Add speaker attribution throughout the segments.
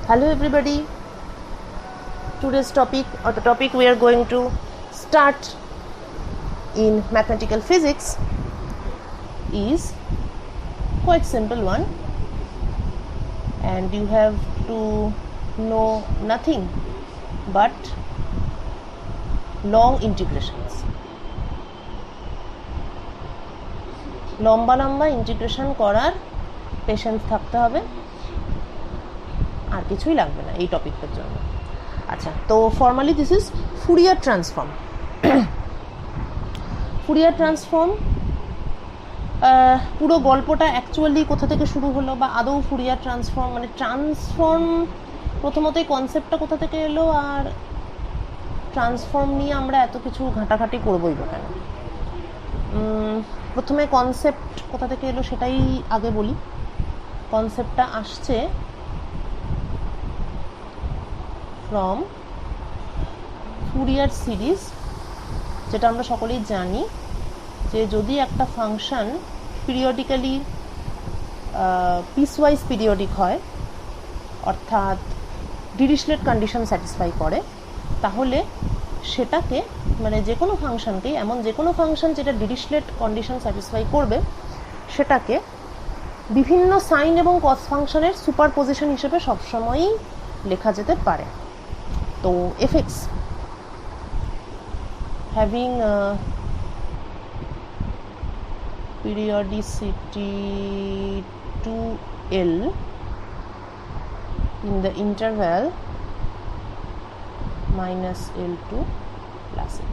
Speaker 1: Hello everybody. Today's topic, or the topic we are going to start in mathematical physics, is quite simple one, and you have to know nothing but long integrations. লম্বা লম্বা integration করার patience থাকতে হবে, আর কিছুই লাগবে না এই টপিকটার জন্য। আচ্ছা, তো formally this is Fourier transform. Fourier transform, পুরো গল্পটা অ্যাকচুয়ালি কোথা থেকে শুরু হলো, বা আদৌ ফুরিয়ার ট্রান্সফর্ম মানে ট্রান্সফর্ম প্রথমতই কনসেপ্টটা কোথা থেকে এলো, আর ট্রান্সফর্ম নিয়ে আমরা এত কিছু ঘাঁটাঘাঁটি করবোই বা কেন। প্রথমে কনসেপ্ট কোথা থেকে এলো সেটাই আগে বলি। কনসেপ্টটা আসছে ফ্রম ফুরিয়ার সিরিজ, যেটা আমরা সকলেই জানি যে যদি একটা ফাংশন পিরিয়ডিক্যালি পিসওয়াইজ পিরিয়ডিক হয়, অর্থাৎ ডিরিচলেট কন্ডিশন স্যাটিসফাই করে, তাহলে সেটাকে মানে যে কোনো ফাংশনকেই, এমন যে কোনো ফাংশন যেটা ডিরিচলেট কন্ডিশন স্যাটিসফাই করবে, সেটাকে বিভিন্ন সাইন এবং কস ফাংশনের সুপারপোজিশন হিসেবে সবসময়ই লেখা যেতে পারে। তো FX having periodicity 2L in the interval minus L to plus L.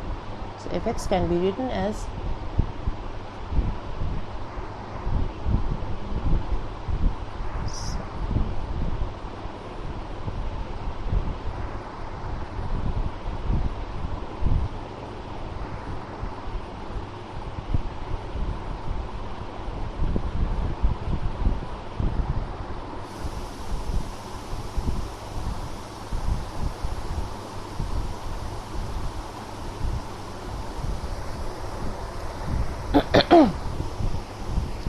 Speaker 1: So fx can be written as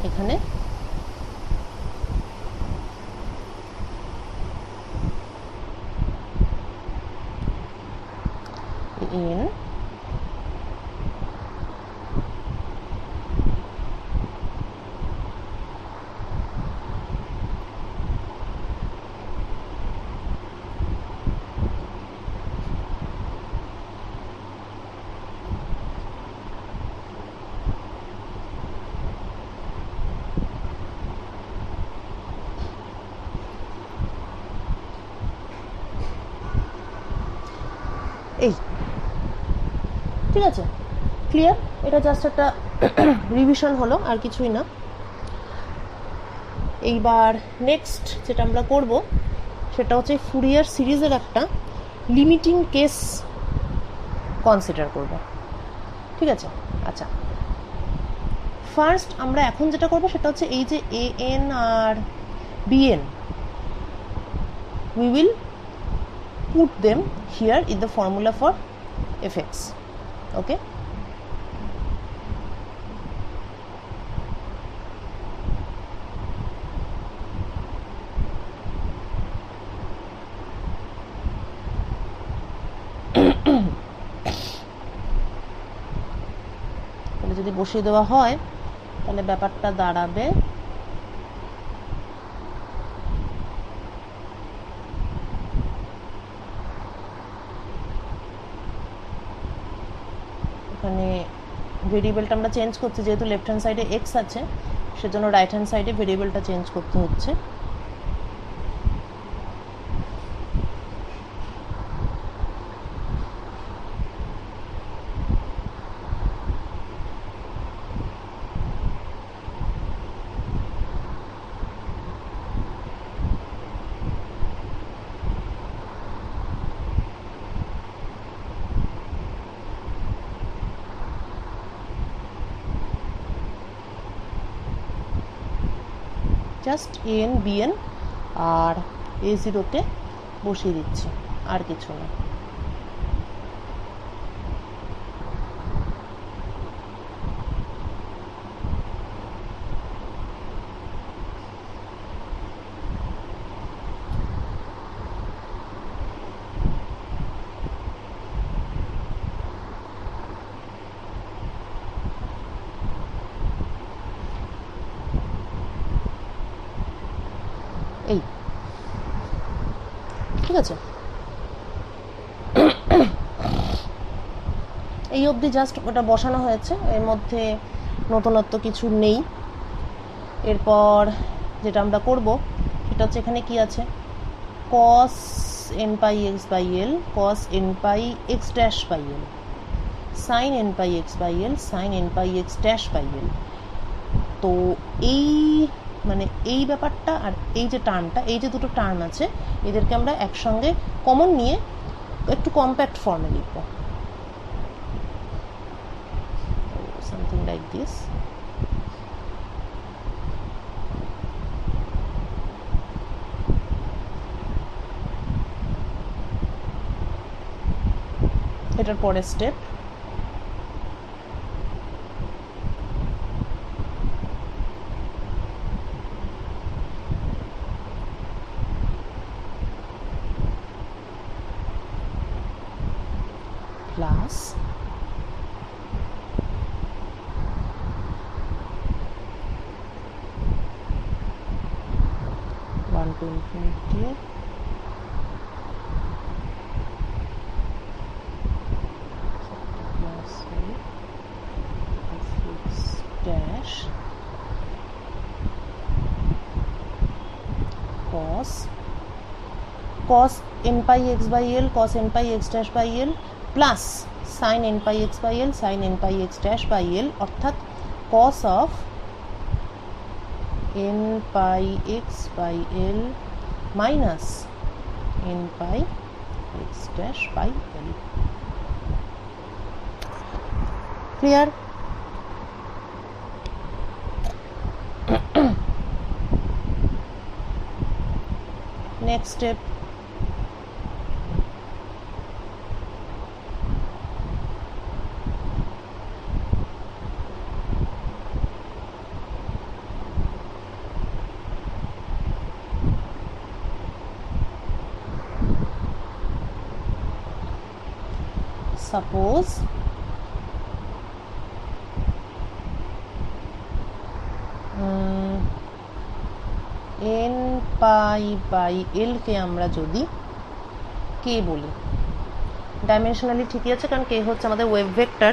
Speaker 1: এখানে in এই, ঠিক আছে, ক্লিয়ার? এটা জাস্ট একটা রিভিশন হলো, আর কিছুই না। এইবার নেক্সট যেটা আমরা করব সেটা হচ্ছে ফুরিয়ার সিরিজের একটা লিমিটিং কেস কনসিডার করব, ঠিক আছে? আচ্ছা, ফার্স্ট আমরা এখন যেটা করব সেটা হচ্ছে এই যে A N R bn, we will put them here in the formula for fx. Okay, তাহলে যদি বসিয়ে দেওয়া হয় তাহলে ব্যাপারটা দাঁড়াবে এখানে ভেরিয়েবলটা আমরা চেঞ্জ করছি, যেহেতু লেফট হ্যান্ড সাইডে এক্স আছে সেজন্য রাইট হ্যান্ড সাইডে ভেরিয়েবলটা চেঞ্জ করতে হচ্ছে। Just A N B N আর এ জিরোতে বসিয়ে দিচ্ছি, আর কিছু না। এই, ঠিক আছে? এই অবধি জাস্ট ওটা বসানো হয়েছে, এর মধ্যে নতুনত্ব কিছু নেই। এরপর যেটা আমরা করব সেটা হচ্ছে এখানে কি আছে, cos n pi x by l, cos n pi x dash by l, sin n pi x by l, sin n pi x dash by l। তো এই মানে এই ব্যাপারটা আর এই যে টার্মটা, এই যে দুটো টার্ম আছে, এদেরকে আমরা একসঙ্গে কমন নিয়ে একটু কম্প্যাক্ট ফর্মে লিখব, সামথিং লাইক দিস। এটার পরের step, plus one to infinity dash cos n pi x by l, cos n pi x dash by l, plus sin n pi x by l, sin n pi x dash by l, অর্থাৎ cos of n pi x by l minus n pi x dash by l। Clear? Next step, suppose n pi by l কে আমরা যদি k বলি, dimensionally ঠিকই আছে, কারণ k হচ্ছে আমাদের wave vector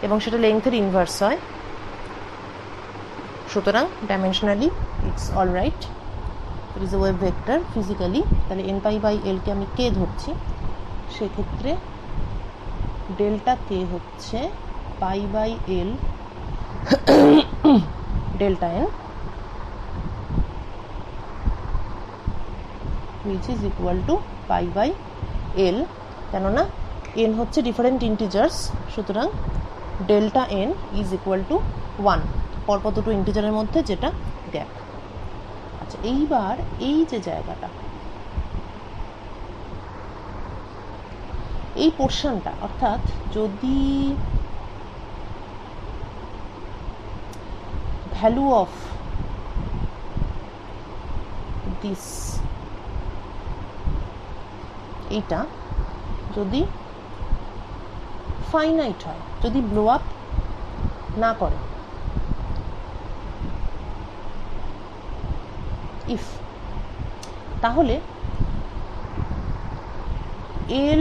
Speaker 1: এবং সেটা লেংথের ইনভার্স হয়, সুতরাং dimensionally it's all right, it is a wave vector physically. তাহলে n pi by l কে আমি k ধরছি, সেক্ষেত্রে ডেল্টা k হচ্ছে pi by l delta n, which is equal to pi by l, কেননা n হচ্ছে different integers, সুতরাং delta n is equal to 1, পরপর দুটো ইন্টিজারের মধ্যে যেটা গ্যাপ। আচ্ছা, এইবার এই যে জায়গাটা, এই পোর্শনটা, অর্থাৎ যদি ভ্যালু অফ দিস, এইটা যদি ফাইনাইট হয়, যদি ব্লো আপ না করে, ইফ, তাহলে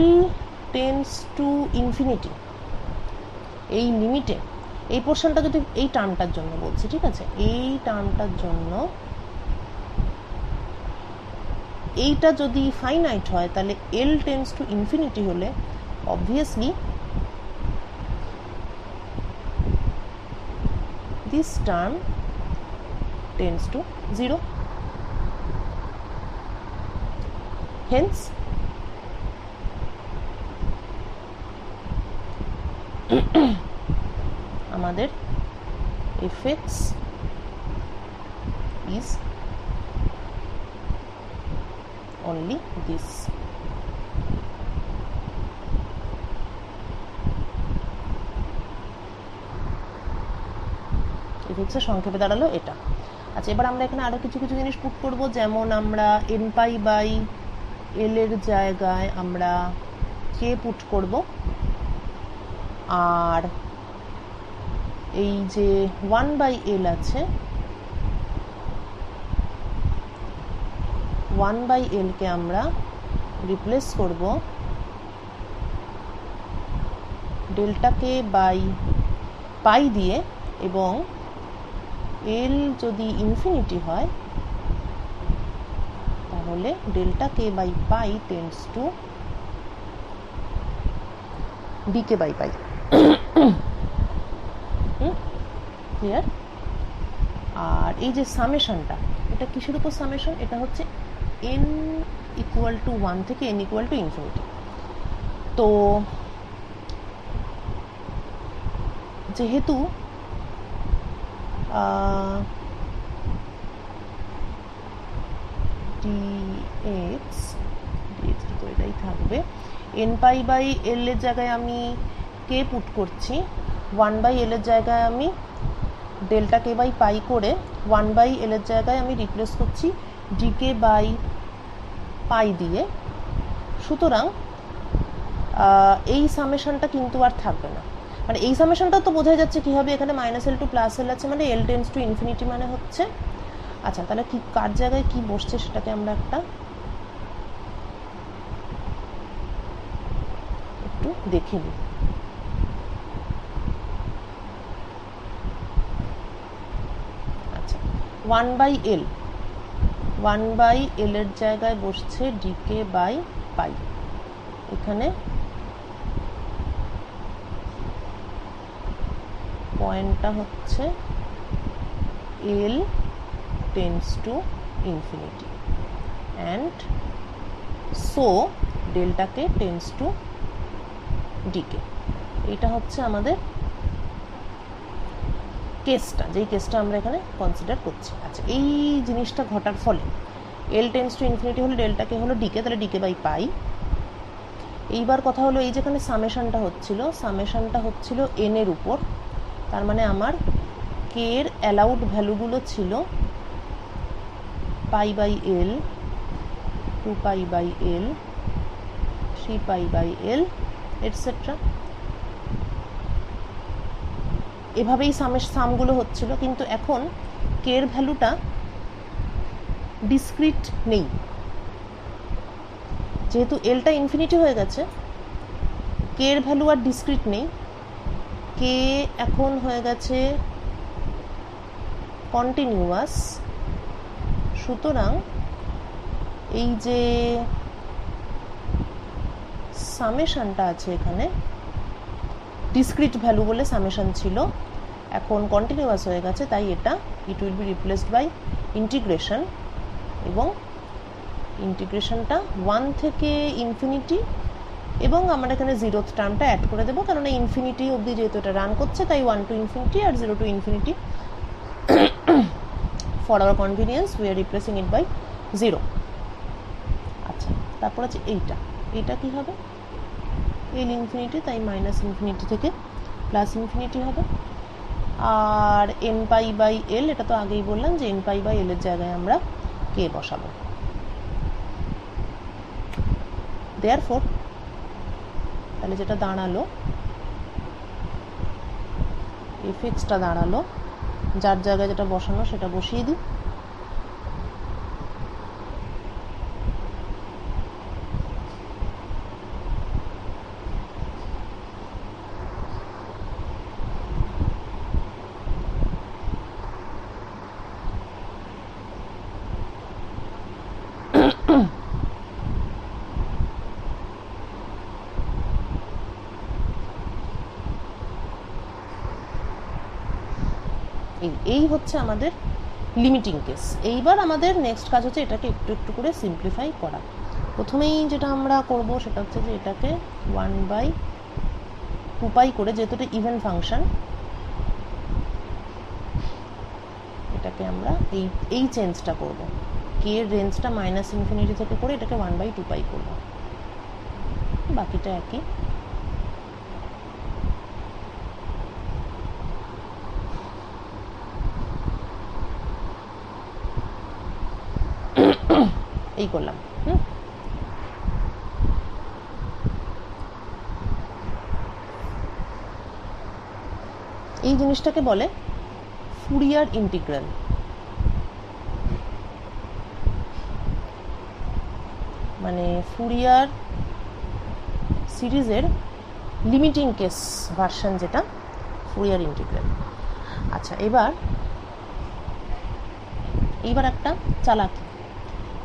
Speaker 1: l টেন্ডস টু ইনফিনিটি, এই লিমিটে এই পোর্শনটা যদি, এই টার্মটার জন্য বলছি, ঠিক আছে, এই টার্মটার জন্য এইটা যদি ফাইনাইট হয়, তাহলে l টেন্ডস টু ইনফিনিটি হলে obviously this term tends to 0, hence আমাদের fx is only this। এফএক্সের সংক্ষেপে দাঁড়ালো এটা। আচ্ছা, এবার আমরা এখানে আরো কিছু কিছু জিনিস পুট করব, যেমন আমরা n pi by l এর জায়গায় আমরা k পুট করব, আর এই যে 1 by l আছে 1/l কে আমরা রিপ্লেস করব ডেল্টা কে বাই পাই দিয়ে, এবং l যদি ইনফিনিটি হয় তাহলে delta K by pi tends to dk by pi. Clear? আর এই যে সামেশনটা, এটা কিসের উপর সামেশন? এটা হচ্ছে n ইকুয়াল টু 1 থেকে n ইকুয়াল টু ইনফিনিটি। তো যেহেতু dx তো এটাই থাকবে, n পাই বাই l এর জায়গায় আমি কে পুট করছি, 1/l এর জায়গায় আমি ডেল্টা কে বাই পাই করে 1/l এর জায়গায় আমি রিপ্লেস করছি dk বাই পাই দিয়ে। সুতরাং এই সামেশনটা কিন্তু আর থাকবে না, মানে এই সামেশনটা তো বোঝাই যাচ্ছে কি হবে, এখানে -l টু +l আছে, মানে l টেন্ডস টু ইনফিনিটি মানে হচ্ছে। আচ্ছা, তাহলে কি কার জায়গায় কি বসছে সেটাকে আমরা একটু দেখে নিই। আচ্ছা, 1/l এর জায়গায় বসছে dk বাই পাই। এখানে পয়েন্টটা হচ্ছে l tends to infinity and so delta K tends to dk। এটা হচ্ছে আমাদের কেসটা, যেই কেসটা আমরা এখানে কনসিডার করছি। আচ্ছা, এই জিনিসটা ঘটার ফলে l টেন্ডস টু ইনফিনিটি হলে ডেল্টা কে হলো dk, তাহলে dk বাই পাই। এইবার কথা হলো, এই যেখানে সামেশনটা হচ্ছিল n এর উপর, তার মানে আমার কে এর অ্যালাউড ভ্যালুগুলো ছিল pi by l, 2π by l, 3π by l et cetera. এভাবেই সামগুলো হচ্ছিল, কিন্তু এখন কে এর ভ্যালুটা ডিসক্রিট নেই, যেহেতু এলটা ইনফিনিটি হয়ে গেছে, কে এর ভ্যালু আর ডিসক্রিট নেই, কে এখন হয়ে গেছে কন্টিনিউয়াস। সুতরাং এই যে সামেশনটা আছে এখানে, ডিসক্রিট ভ্যালু বলে সামেশন ছিল, এখন কন্টিনিউয়াস হয়ে গেছে, তাই এটা it will be replaced by integration, এবং ইন্টিগ্রেশনটা 1 থেকে ইনফিনিটি, এবং আমরা এখানে 0th টার্মটা অ্যাড করে দেবো, কারণ ইনফিনিটি অবধি যেহেতু এটা রান করছে, তাই 1 to infinity আর 0 to infinity। For our convenience we are replacing it by 0। আচ্ছা, তারপর আছে এইটা কি হবে, l ইনফিনিটি, তাই মাইনাস ইনফিনিটি থেকে প্লাস ইনফিনিটি হবে। আর n পাই বাই l, এটা তো আগেই বললাম যে n পাই বাই l এর জায়গায় আমরা কে বসাবো। দেয়ারফর তাহলে যেটা দাঁড়ালো, এফএক্সটা দাঁড়ালো, যার জায়গায় যেটা বসানো সেটা বসিয়ে দিই। এই হচ্ছে আমাদের লিমিটিং কেস। এইবার আমাদের নেক্সট কাজ হচ্ছে এটাকে একটু একটু করে সিম্পলিফাই করা। প্রথমেই যেটা আমরা করব সেটা হচ্ছে যে এটাকে 1/2π করে, যেহেতু এটা ইভেন ফাংশন, এটাকে আমরা এই চেঞ্জটা করব, কে এর রেঞ্জটা মাইনাস ইনফিনিটি থেকে করে এটাকে 1/2π করব, বাকিটা একই। এই করলাম। এই জিনিসটাকে বলে ফুরিয়ার ইন্টিগ্রাল। মানে ফুরিয়ার সিরিজের লিমিটিং কেস ভার্সন, যেটা ফুরিয়ার ইন্টিগ্রাল। আচ্ছা, এবার একটা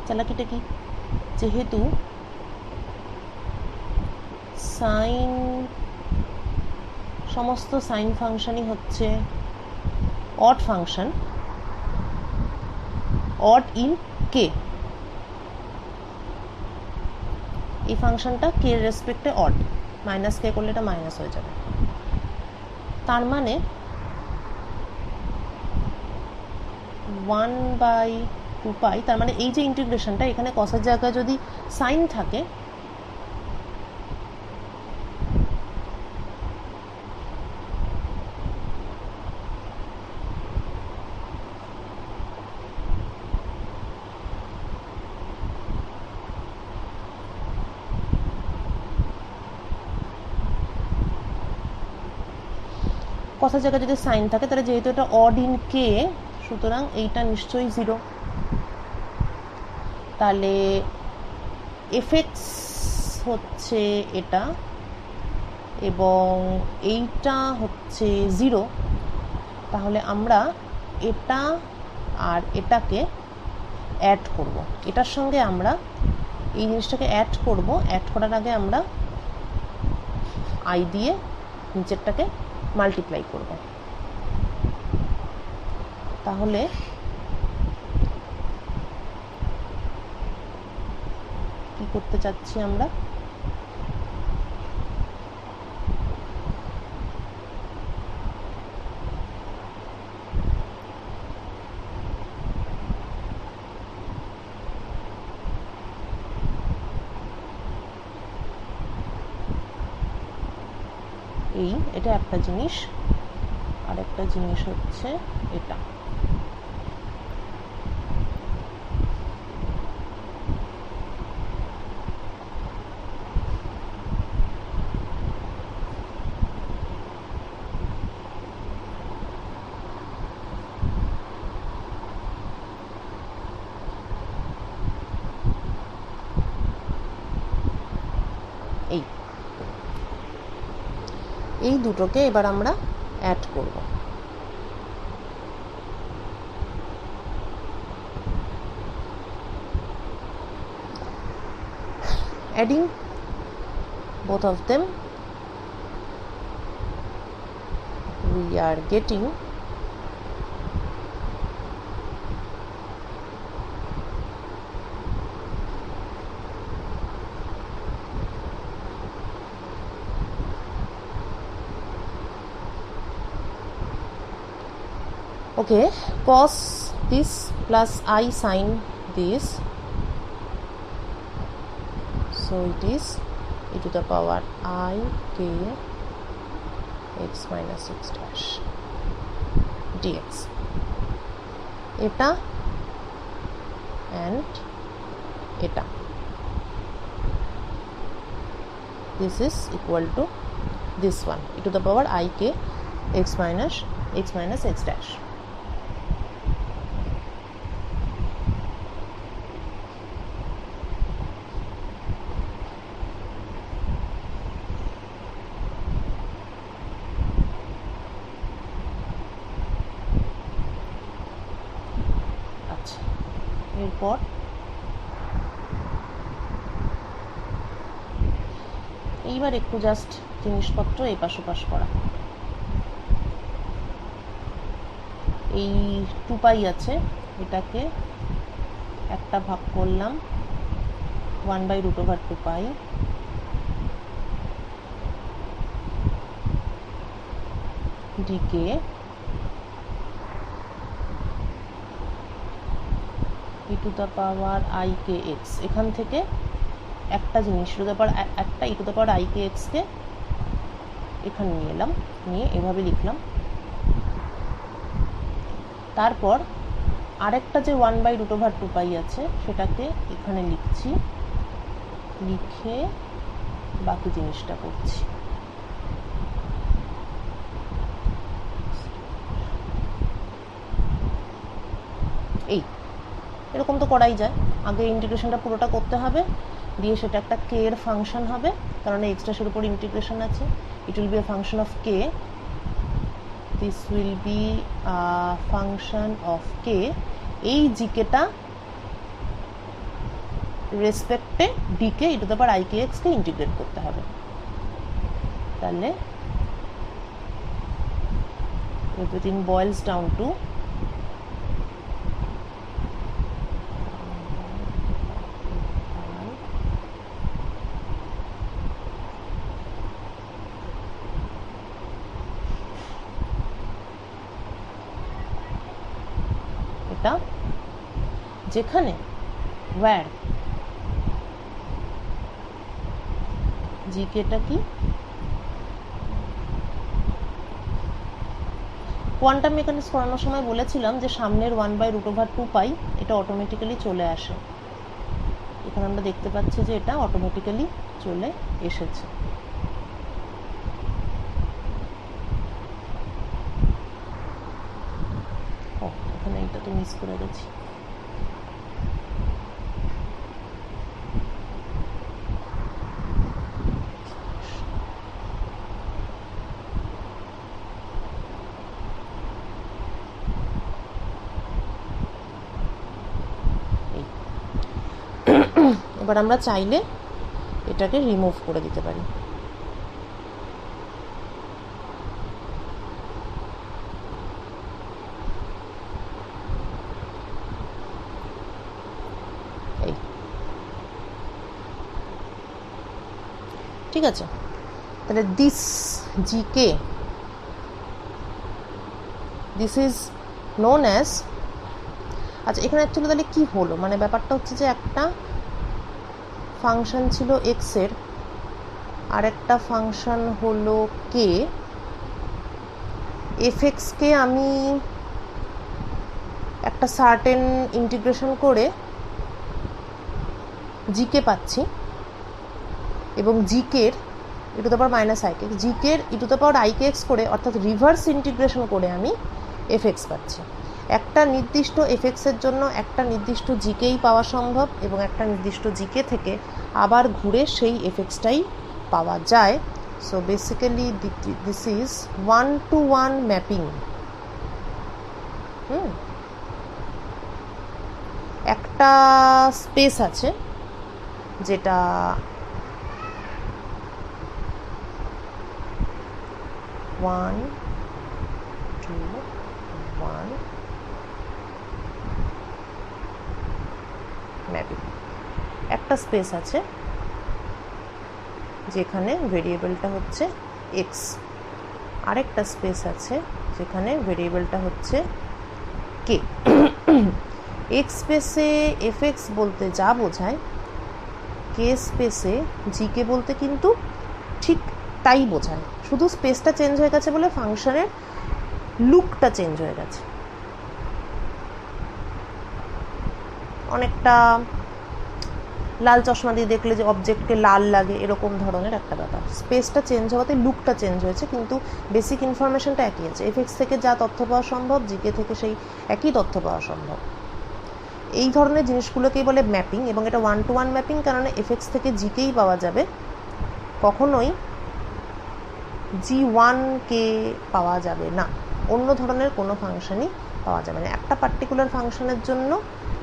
Speaker 1: চালাকিটা কি, যেহেতু সমস্ত সাইন ফাংশনই হচ্ছে অড ফাংশন, অড ইন কে, এই ফাংশনটা কে এর রেসপেক্টে অড, মাইনাস কে করলে এটা মাইনাস হয়ে যাবে। তার মানে 1/2π, তার মানে এই যে ইন্টিগ্রেশনটা, এখানে কসের জায়গায় যদি সাইন থাকে, কসের জায়গায় যদি সাইন থাকে, তাহলে যেহেতু এটা অড ইন কে, সুতরাং এইটা নিশ্চয়ই 0। তাহলে এফএক্স হচ্ছে এটা এবং এইটা হচ্ছে 0। তাহলে আমরা এটা আর এটাকে অ্যাড করব, এটার সঙ্গে আমরা এই জিনিসটাকে অ্যাড করব। অ্যাড করার আগে আমরা আই দিয়ে নিচেরটাকে মাল্টিপ্লাই করব। তাহলে কি করতে চাচ্ছি আমরা, এটা একটা জিনিস, আর একটা জিনিস হচ্ছে এটা। এই দুটোকে এবার আমরা অ্যাড করব। Adding both of them, we are getting okay, cos this plus I sin this, so it is e to the power I k x minus x dash dx. এটা and এটা, this is equal to this one, e to the power I k x minus x dash. এরপর এইবার একটু just জিনিসপত্র এপাশ ওপাশ করা। এই 2π আছে, এটাকে একটা ভাগ করলাম 1/√2π, dk e to the power I k x। এখান থেকে একটা জিনিস একটা e to the power I k x কে এখানে নিয়ে এলাম, নিয়ে এভাবে লিখলাম। তারপর আরেকটা যে 1/√2π আছে সেটাকে এখানে লিখছি, লিখে বাকি জিনিসটা করছি। এরকম তো করাই যায়। আগে ইন্টিগ্রেশনটা পুরোটা করতে হবে, দিয়ে সেটা একটা কে এর ফাংশন হবে, কারণ এক্সট্রা সের উপর ইন্টিগ্রেশন আছে। It will be a function of K, this will be a function of K. এই জিকেটা রেসপেক্টে d K e to the power I K এক্সকে ইন্টিগ্রেট করতে হবে। তাহলে everything boils down to এটা যেখানে where জিকেটা কি কোয়ান্টাম মেকানিক্স পড়ানোর সময় বলেছিলাম যে সামনের 1/√2 এটা অটোমেটিক্যালি চলে আসে। এখানে আমরা দেখতে পাচ্ছি যে এটা অটোমেটিক্যালি চলে এসেছে। ও এখানে এটা তো মিস করে গেছি। এবার আমরা চাইলে এটাকে রিমুভ করে দিতে পারি। এই ঠিক আছে, তাহলে this GK, this is known as, আচ্ছা এখানে অ্যাকচুয়ালি তাহলে কি হলো, মানে ব্যাপারটা হচ্ছে যে একটা ফাংশন ছিল এক্স এর, আর একটা ফাংশন হলো কে। এফ এক্সকে আমি একটা সার্টেন ইন্টিগ্রেশন করে জিকে পাচ্ছি, এবং জিকের E to the power minus I K X, জিকের E to the power I K X করে, অর্থাৎ রিভার্স ইন্টিগ্রেশন করে আমি এফ এক্স পাচ্ছি। একটা নির্দিষ্ট এফ এক্সের জন্য একটা নির্দিষ্ট জিকেই পাওয়া সম্ভব, এবং একটা নির্দিষ্ট জিকে থেকে আবার ঘুরে সেই এফ এক্সটাই পাওয়া যায়। So basically this is 1-to-1 mapping. একটা স্পেস আছে যেটা ওয়ান টু ওয়ান ম্যাপিং, একটা স্পেস আছে যেখানে ভেরিয়েবলটা হচ্ছে এক্স, আরেকটা স্পেস আছে যেখানে ভেরিয়েবলটা হচ্ছে কে। এক্স স্পেসে এফ এক্স বলতে যা বোঝায়, কে স্পেসে জিকে বলতে কিন্তু ঠিক তাই বোঝায়, শুধু স্পেসটা চেঞ্জ হয়ে গেছে বলে ফাংশনের লুকটা চেঞ্জ হয়ে গেছে। অনেকটা লাল চশমা দিয়ে দেখলে যে অবজেক্টকে লাল লাগে, এরকম ধরনের একটা ব্যাপার। স্পেসটা চেঞ্জ হওয়াতে লুকটা চেঞ্জ হয়েছে, কিন্তু বেসিক ইনফরমেশনটা একই আছে। এফ এক্স থেকে যা তথ্য পাওয়া সম্ভব, জিকে থেকে সেই একই তথ্য পাওয়া সম্ভব। এই ধরনের জিনিসগুলোকেই বলে ম্যাপিং, এবং এটা 1-to-1 ম্যাপিং, কারণ এফ এক্স থেকে জিকেই পাওয়া যাবে, কখনোই জি1কে পাওয়া যাবে না, অন্য ধরনের কোনো ফাংশনই পাওয়া যাবে না। একটা পার্টিকুলার ফাংশনের জন্য,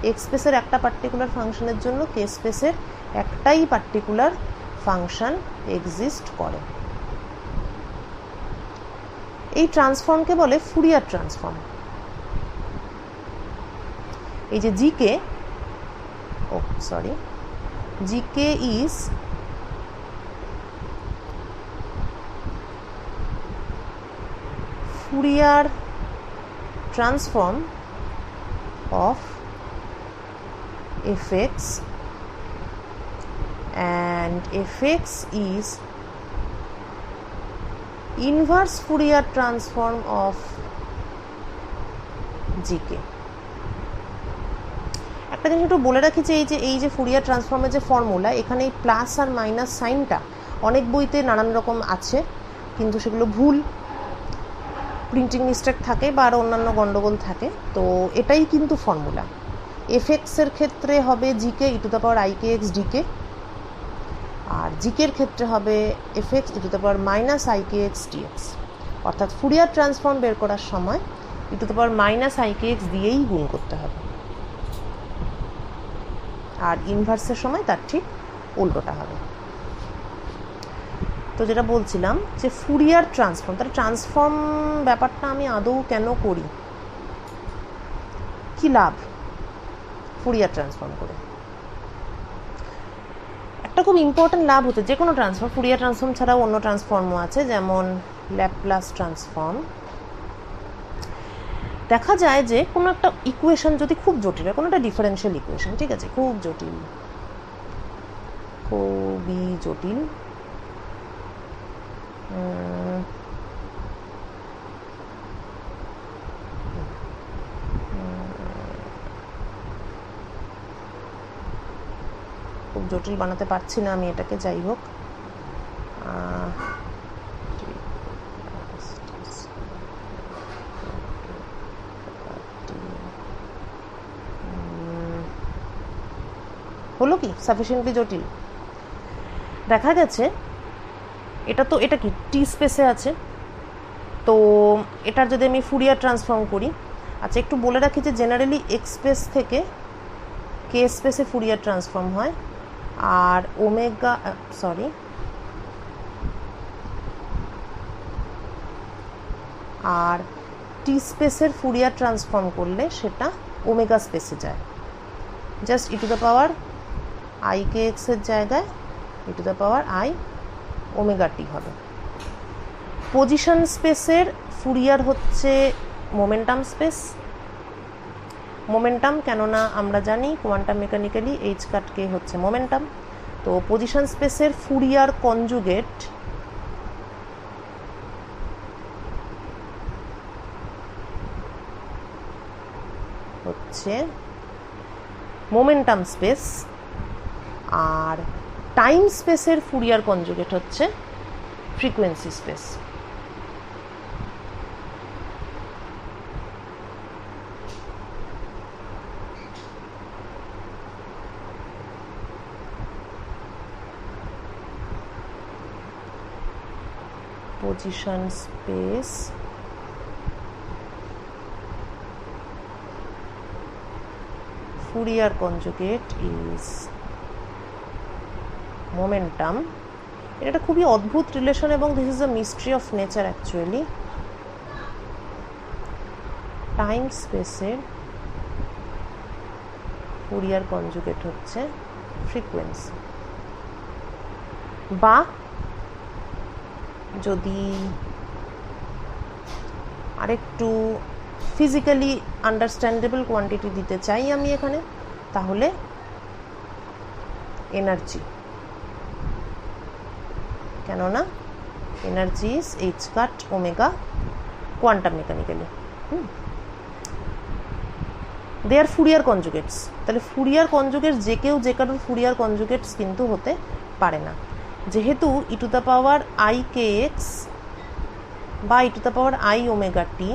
Speaker 1: এক্স স্পেসের একটা পার্টিকুলার ফাংশনের জন্য কে স্পেসের একটাই পার্টিকুলার ফাংশন এক্সিস্ট করে। এই ট্রান্সফর্মকে বলে ফুরিয়ার ট্রান্সফর্ম। এই যে GK, GK is Fourier transform of fx, and fx is inverse Fourier transform of gk. একটা জিনিস একটু বলে রাখি যে এই যে ফুরিয়ার ট্রান্সফর্মের যে ফর্মুলা, এখানে এই প্লাস আর মাইনাস সাইনটা অনেক বইতে নানান রকম আছে, কিন্তু সেগুলো ভুল, প্রিন্টিং মিস্টেক থাকে বা আরও অন্যান্য গন্ডগোল থাকে। তো এটাই কিন্তু ফর্মুলা। এফএক্সের ক্ষেত্রে হবে g K e to the power I K x d K, আর জিকের ক্ষেত্রে হবে f x e to the power minus I K x d x. অর্থাৎ ফুরিয়ার ট্রান্সফর্ম বের করার সময় e to the power minus I K x দিয়েই গুণ করতে হবে, আর ইনভার্সের সময় তার ঠিক উল্টোটা হবে। তো যেটা বলছিলাম যে ফুরিয়ার ট্রান্সফর্ম, তাহলে ট্রান্সফর্ম ব্যাপারটা আমি আদৌ কেন করি, কি লাভ ফুরিয়ার ট্রান্সফর্ম করে? একটা খুব ইম্পর্টেন্ট লাভ হচ্ছে যে কোনো ট্রান্সফর্ম, ফুরিয়ার ট্রান্সফর্ম ছাড়াও অন্য ট্রান্সফর্মও আছে, যেমন ল্যাপ্লাস ট্রান্সফর্ম। দেখা যায় যে কোনো একটা ইকুয়েশন যদি খুব জটিল হয়, কোনো একটা ডিফারেন্সিয়াল ইকুয়েশন, ঠিক আছে, খুব জটিল, খুবই জটিল, খুব জটিল বানাতে পারছি না আমি এটাকে, যাই হোক, হলো কি সাফিসিয়েন্টলি জটিল? দেখা গেছে এটা কি টি স্পেসে আছে, তো এটার যদি আমি ফুরিয়ার ট্রান্সফর্ম করি, আচ্ছা একটু বলে রাখি যে জেনারেলি এক্স স্পেস থেকে কে স্পেসে ফুরিয়ার ট্রান্সফর্ম হয়, আর ওমেগা আর টি স্পেসের ফুরিয়ার ট্রান্সফর্ম করলে সেটা ওমেগা স্পেসে যায়, just E to the power I K এক্সের জায়গায় E to the power I omega T হবে। পজিশন স্পেসের ফুরিয়ার হচ্ছে মোমেন্টাম স্পেস, মোমেন্টাম, কেননা আমরা জানি কোয়ান্টাম মেকানিক্যালি এইচ কাট কে হচ্ছে মোমেন্টাম। তো পজিশন স্পেসের ফুরিয়ার কনজুগেট হচ্ছে মোমেন্টাম স্পেস, আর টাইম স্পেসের ফুরিয়ার কনজুগেট হচ্ছে frequency space. Position space Fourier conjugate is momentum. এটা খুবই অদ্ভুত রিলেশন এবং this is a mystery of nature actually. Time স্পেসের ফুরিয়ার কনজুগেট হচ্ছে ফ্রিকোয়েন্সি, বা যদি আরেকটু ফিজিক্যালি আন্ডারস্ট্যান্ডেবল কোয়ান্টিটি দিতে চাই আমি এখানে, তাহলে এনার্জি, কেননা energy is H cut omega quantum mechanically. They are Fourier conjugates. তাহলে ফুরিয়ার কনজুগেটস যে কেউ যে কারোর ফুরিয়ার কনজুগেটস কিন্তু হতে পারে না, যেহেতু E to the power I K X বা E to the power I omega T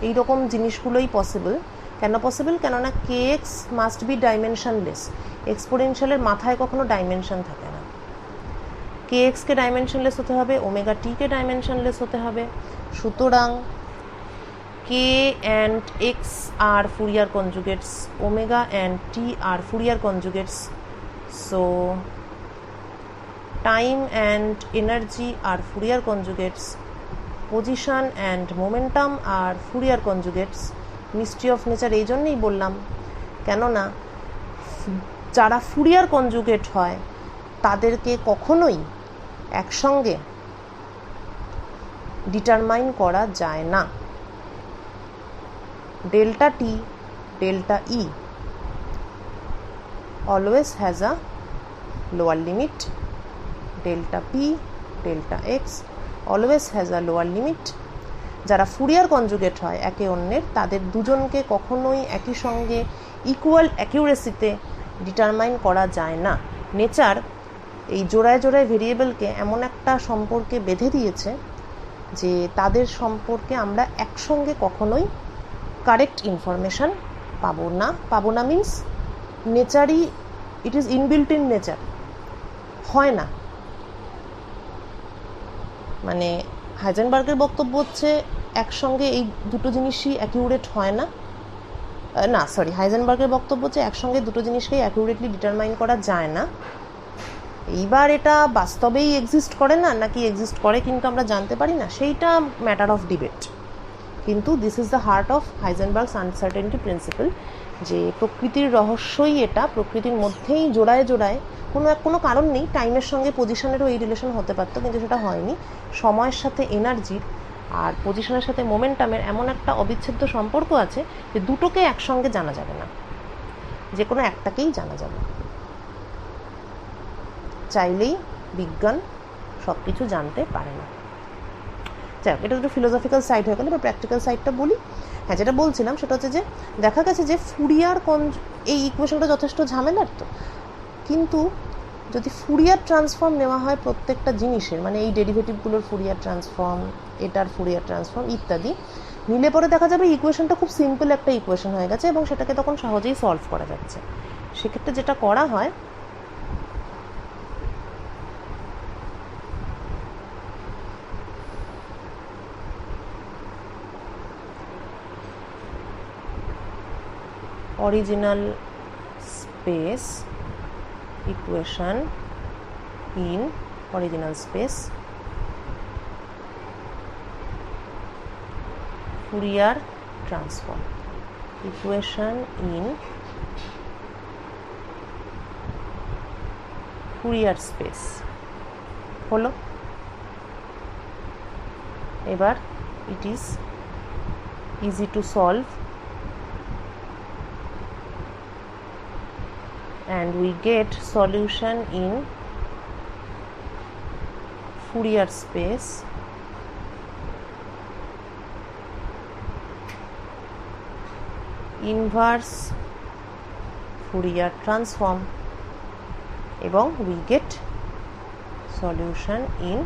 Speaker 1: এইরকম জিনিসগুলোই পসিবল। কেন পসিবল? কেননা K X must be dimensionless. এক্সপোনেনশিয়ালের মাথায় কখনো ডাইমেনশন থাকে না। কে এক্সকে ডাইমেনশনলেস হতে হবে, ওমেগা টিকে ডাইমেনশনলেস হতে হবে। সুতরাং K and X are Fourier conjugates, omega and T are Fourier conjugates, so time and energy are Fourier conjugates, position and momentum are Fourier conjugates. mystery of nature এই জন্যই বললাম, কেননা যারা ফুরিয়ার কনজুগেট হয় তাদেরকে কখনোই একসঙ্গে ডিটারমাইন করা যায় না। Delta T delta E always has a lower limit, delta P delta x always has a lower limit. যারা ফুরিয়ার কনজুগেট হয় একে অন্যের, তাদের দুজনকে কখনোই একই সঙ্গে ইকুয়াল অ্যাকিউরেসিতে ডিটারমাইন করা যায় না। নেচার এই জোড়ায় জোড়ায় ভেরিয়েবলকে এমন একটা সম্পর্কে বেঁধে দিয়েছে যে তাদের সম্পর্কে আমরা একসঙ্গে কখনোই কারেক্ট ইনফরমেশন পাবো না মিন্স নেচারই, it is inbuilt in nature, হয় না। মানে হাইজেনবার্গের বক্তব্য হচ্ছে একসঙ্গে এই দুটো জিনিসই অ্যাকিউরেট হয় না, হাইজেনবার্গের বক্তব্য হচ্ছে একসঙ্গে দুটো জিনিসকেই অ্যাকিউরেটলি ডিটারমাইন করা যায় না। এইবার এটা বাস্তবেই এক্সিস্ট করে না নাকি এক্সিস্ট করে কিন্তু আমরা জানতে পারি না, সেইটা ম্যাটার অফ ডিবেট। কিন্তু this is the heart of Heisenberg's uncertainty principle, যে প্রকৃতির রহস্যই এটা, প্রকৃতির মধ্যেই জোড়ায় জোড়ায় কোনো কারণ নেই। টাইমের সঙ্গে পজিশনেরও এই রিলেশন হতে পারতো, কিন্তু সেটা হয়নি। সময়ের সাথে এনার্জির আর পজিশনের সাথে মোমেন্টামের এমন একটা অবিচ্ছেদ্য সম্পর্ক আছে যে দুটোকে একসঙ্গে জানা যাবে না, যে কোনো একটাকেই জানা যাবে। চাইলেই বিজ্ঞান সব কিছু জানতে পারে না। যাই হোক, এটা দুটো ফিলোসফিক্যাল সাইড হয়ে গেল। এবার প্র্যাকটিক্যাল সাইডটা বলি। হ্যাঁ, যেটা বলছিলাম সেটা হচ্ছে যে দেখা গেছে যে ফুরিয়ার এই ইকুয়েশনটা যথেষ্ট ঝামেলার তো, কিন্তু যদি ফুরিয়ার ট্রান্সফর্ম নেওয়া হয় প্রত্যেকটা জিনিসের, মানে এই ডেরিভেটিভগুলোর ফুরিয়ার ট্রান্সফর্ম, এটার ফুরিয়ার ট্রান্সফর্ম ইত্যাদি নিলে পরে দেখা যাবে ইকুয়েশনটা খুব সিম্পল একটা ইকুয়েশন হয়ে গেছে এবং সেটাকে তখন সহজেই সলভ করা যাচ্ছে। সেক্ষেত্রে যেটা করা হয়, original space equation in original space, Fourier transform equation in Fourier space হলো। এবার it is easy to solve and we get solution in Fourier space inverse Fourier transform এবং we get solution in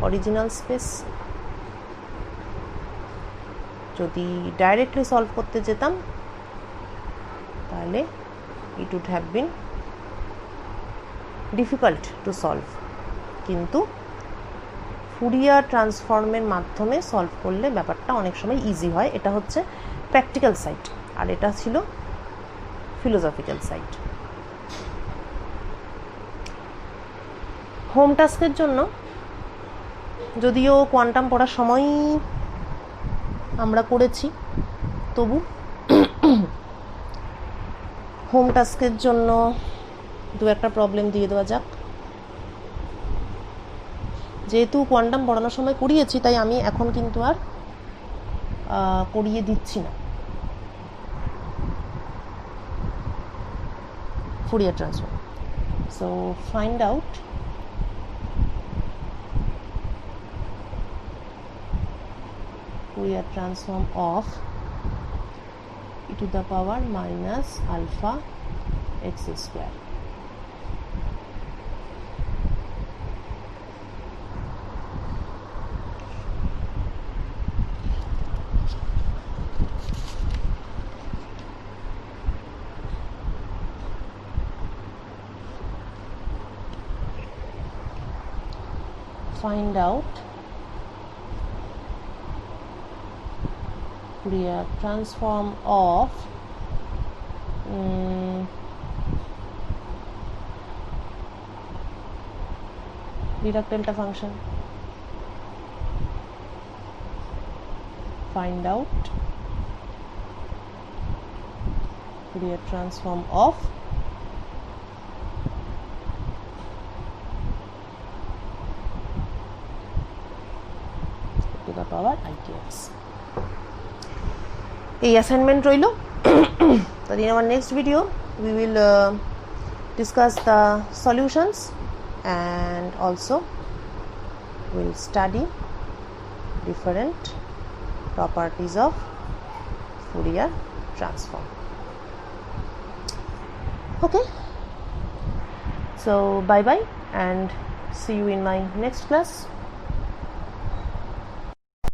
Speaker 1: original space। যদি directly solve করতে যেতাম তাহলে it would have been difficult to solve, কিন্তু Fourier ট্রান্সফর্মের মাধ্যমে solve করলে ব্যাপারটা অনেক সময় ইজি হয়। এটা হচ্ছে প্র্যাকটিক্যাল সাইড আর এটা ছিল ফিলোসফিক্যাল সাইড। হোম টাস্কের জন্য যদিও কোয়ান্টাম পড়ার সময়ই আমরা করেছি, তবু হোম টাস্কের জন্য দু একটা প্রবলেম দিয়ে দেওয়া যাক। যেহেতু কোয়ান্টাম পড়ানোর সময় করিয়েছি তাই আমি এখন কিন্তু আর করিয়ে দিচ্ছি না। Fourier transform. So find out Fourier transform of e to the power minus alpha x square. Find out Fourier transform of Dirac delta function. Find out Fourier transform of to the power IKX. এই assignment রইল। But in our next video we will discuss the solutions and also we'll study different properties of Fourier transform. Okay, so bye bye and see you in my next class.